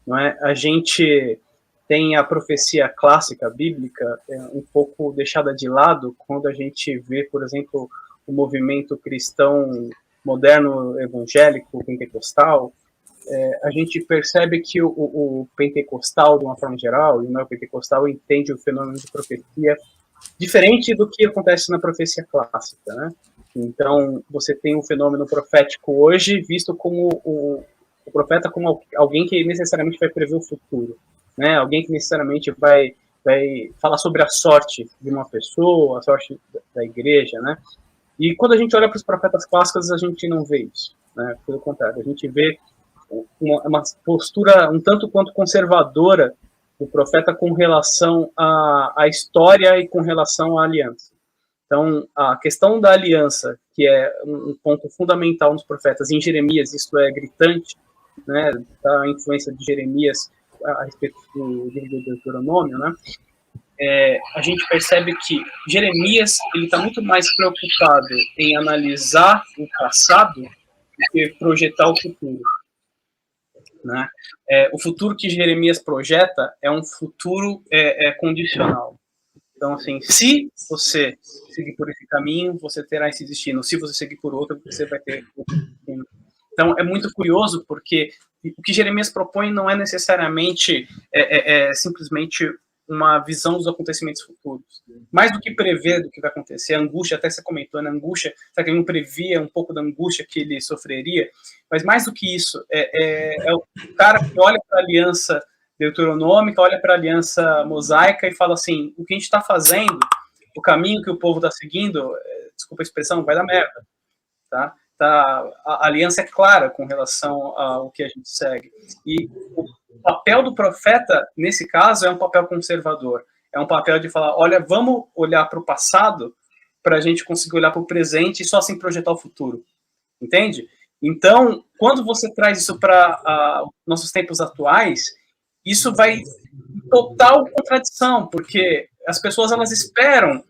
não é? A gente tem a profecia clássica bíblica um pouco deixada de lado quando a gente vê, por exemplo, o movimento cristão moderno, evangélico, pentecostal. A gente percebe que o pentecostal, de uma forma geral, e o neopentecostal entende o fenômeno de profecia diferente do que acontece na profecia clássica, né? Então, você tem um fenômeno profético hoje visto como o profeta como alguém que necessariamente vai prever o futuro, né? Alguém que necessariamente vai falar sobre a sorte de uma pessoa, a sorte da igreja, né? E quando a gente olha para os profetas clássicos, a gente não vê isso, né? Pelo contrário, a gente vê uma postura um tanto quanto conservadora do profeta com relação à história e com relação à aliança. Então, a questão da aliança, que é um ponto fundamental nos profetas, em Jeremias isso é gritante, né, a influência de Jeremias a respeito do livro do Deuteronômio, né, a gente percebe que Jeremias ele está muito mais preocupado em analisar o passado do que projetar o futuro. Né? O futuro que Jeremias projeta é um futuro condicional. Então, assim, se você seguir por esse caminho, você terá esse destino. Se você seguir por outro, você vai ter outro destino. Então, é muito curioso, porque o que Jeremias propõe não é necessariamente simplesmente uma visão dos acontecimentos futuros. Mais do que prever do que vai acontecer, a angústia, até você comentou, né? A angústia, será que ele não previa um pouco da angústia que ele sofreria? Mas mais do que isso, é o cara que olha para a aliança deuteronômica, olha para a aliança mosaica e fala assim, o que a gente está fazendo, o caminho que o povo está seguindo, desculpa a expressão, vai dar merda, tá? A aliança é clara com relação ao que a gente segue. E o papel do profeta, nesse caso, é um papel conservador. É um papel de falar, olha, vamos olhar para o passado para a gente conseguir olhar para o presente e só assim projetar o futuro. Entende? Então, quando você traz isso para nossos tempos atuais, isso vai em total contradição, porque as pessoas elas esperam,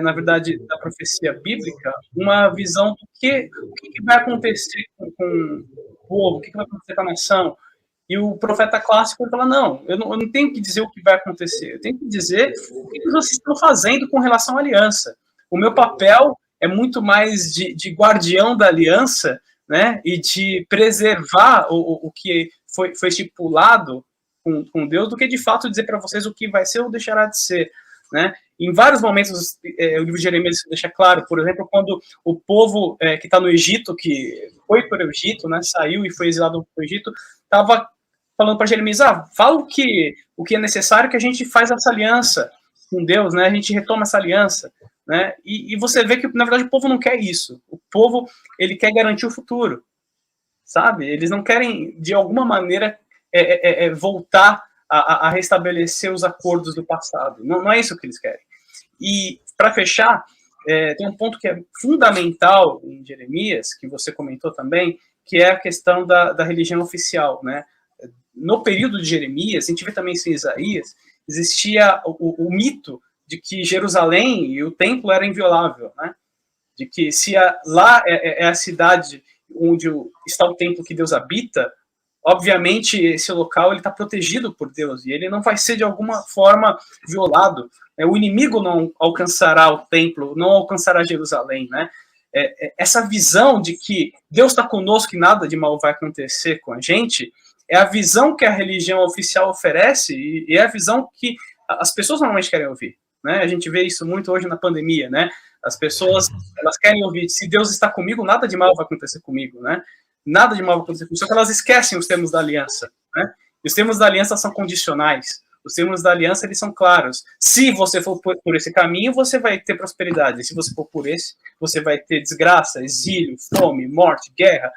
na verdade, da profecia bíblica, uma visão do que vai acontecer com o povo, o que vai acontecer com a nação. E o profeta clássico fala, não, eu não tenho que dizer o que vai acontecer, eu tenho que dizer o que vocês estão fazendo com relação à aliança. O meu papel é muito mais de guardião da aliança, né, e de preservar o que foi estipulado com Deus, do que de fato dizer para vocês o que vai ser ou deixará de ser, né? Em vários momentos, o livro de Jeremias deixa claro, por exemplo, quando o povo que está no Egito, que foi para o Egito, né, saiu e foi exilado para o Egito, estava falando para Jeremias, fala o que é necessário que a gente faz essa aliança com Deus, né? A gente retoma essa aliança, né? E você vê que, na verdade, o povo não quer isso. O povo, ele quer garantir o futuro, sabe? Eles não querem, de alguma maneira, voltar a restabelecer os acordos do passado. Não é isso que eles querem. E, para fechar, tem um ponto que é fundamental em Jeremias, que você comentou também, que é a questão da religião oficial, né? No período de Jeremias, a gente vê também isso em Isaías, existia o mito de que Jerusalém e o templo era inviolável, né? De que se lá é a cidade onde está o templo que Deus habita, obviamente esse local ele está protegido por Deus e ele não vai ser de alguma forma violado. O inimigo não alcançará o templo, não alcançará Jerusalém, né? Essa visão de que Deus está conosco e nada de mal vai acontecer com a gente é a visão que a religião oficial oferece e é a visão que as pessoas normalmente querem ouvir, né? A gente vê isso muito hoje na pandemia, né? As pessoas, elas querem ouvir, se Deus está comigo, nada de mal vai acontecer comigo, né? Nada de mal vai acontecer comigo, só que elas esquecem os termos da aliança, né? E os termos da aliança são condicionais, os termos da aliança, eles são claros. Se você for por esse caminho, você vai ter prosperidade, se você for por esse, você vai ter desgraça, exílio, fome, morte, guerra.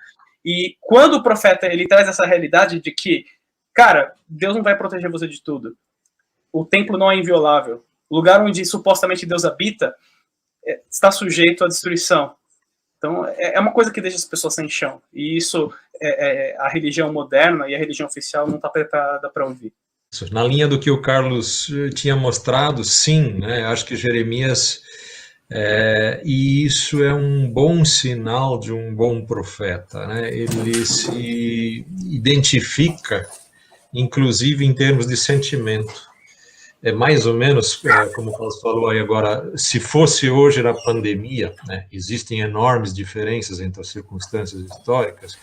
E quando o profeta ele traz essa realidade de que, cara, Deus não vai proteger você de tudo. O templo não é inviolável. O lugar onde supostamente Deus habita está sujeito à destruição. Então, é uma coisa que deixa as pessoas sem chão. E isso a religião moderna e a religião oficial não está preparada para ouvir. Na linha do que o Carlos tinha mostrado, sim, né? Acho que Jeremias... e isso é um bom sinal de um bom profeta, né? Ele se identifica inclusive em termos de sentimento. É mais ou menos, como o Carlos falou aí agora, se fosse hoje na pandemia, né, existem enormes diferenças entre as circunstâncias históricas.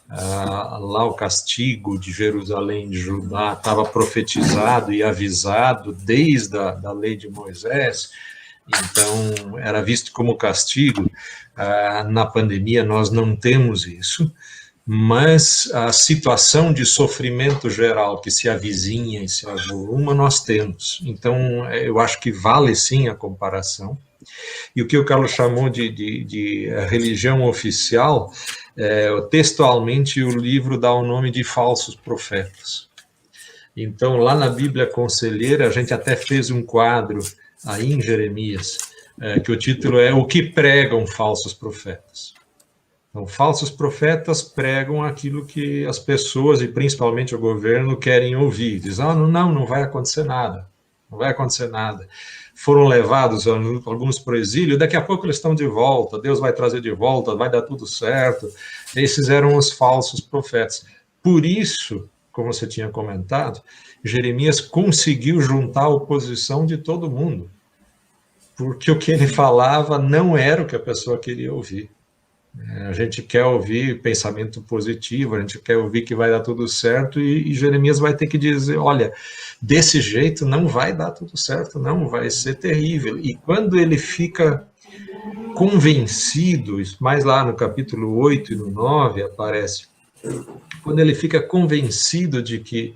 Lá o castigo de Jerusalém, de Judá, estava profetizado e avisado desde a lei de Moisés, então era visto como castigo. Na pandemia nós não temos isso, mas a situação de sofrimento geral que se avizinha e se avoluma, nós temos. Então, eu acho que vale sim a comparação. E o que o Carlos chamou de religião oficial, textualmente o livro dá o nome de falsos profetas. Então, lá na Bíblia Conselheira, a gente até fez um quadro aí em Jeremias, que o título é O que pregam falsos profetas. Então, falsos profetas pregam aquilo que as pessoas, e principalmente o governo, querem ouvir. Dizem, não vai acontecer nada, não vai acontecer nada. Foram levados alguns para o exílio, daqui a pouco eles estão de volta, Deus vai trazer de volta, vai dar tudo certo. Esses eram os falsos profetas. Por isso, como você tinha comentado, Jeremias conseguiu juntar a oposição de todo mundo, porque o que ele falava não era o que a pessoa queria ouvir. A gente quer ouvir pensamento positivo, a gente quer ouvir que vai dar tudo certo, e Jeremias vai ter que dizer, olha, desse jeito não vai dar tudo certo, não, vai ser terrível. E quando ele fica convencido, mais lá no capítulo 8 e no 9 aparece, quando ele fica convencido de que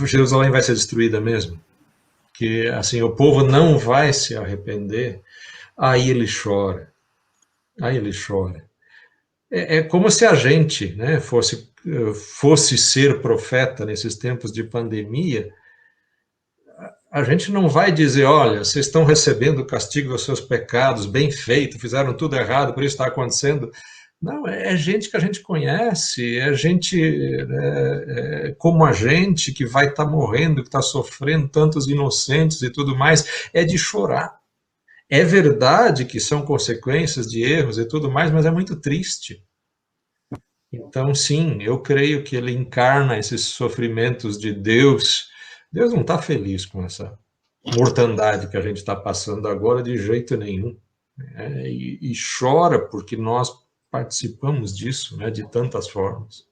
Jerusalém vai ser destruída mesmo, que assim, o povo não vai se arrepender, aí ele chora. Aí ele chora. É como se a gente, né, fosse ser profeta nesses tempos de pandemia. A gente não vai dizer, olha, vocês estão recebendo o castigo dos seus pecados, bem feito, fizeram tudo errado, por isso está acontecendo. Não, é gente que a gente conhece, é gente como a gente, que vai estar morrendo, que está sofrendo, tantos inocentes e tudo mais, é de chorar. É verdade que são consequências de erros e tudo mais, mas é muito triste. Então, sim, eu creio que ele encarna esses sofrimentos de Deus. Deus não está feliz com essa mortandade que a gente está passando agora de jeito nenhum. E chora porque nós participamos disso, né, de tantas formas.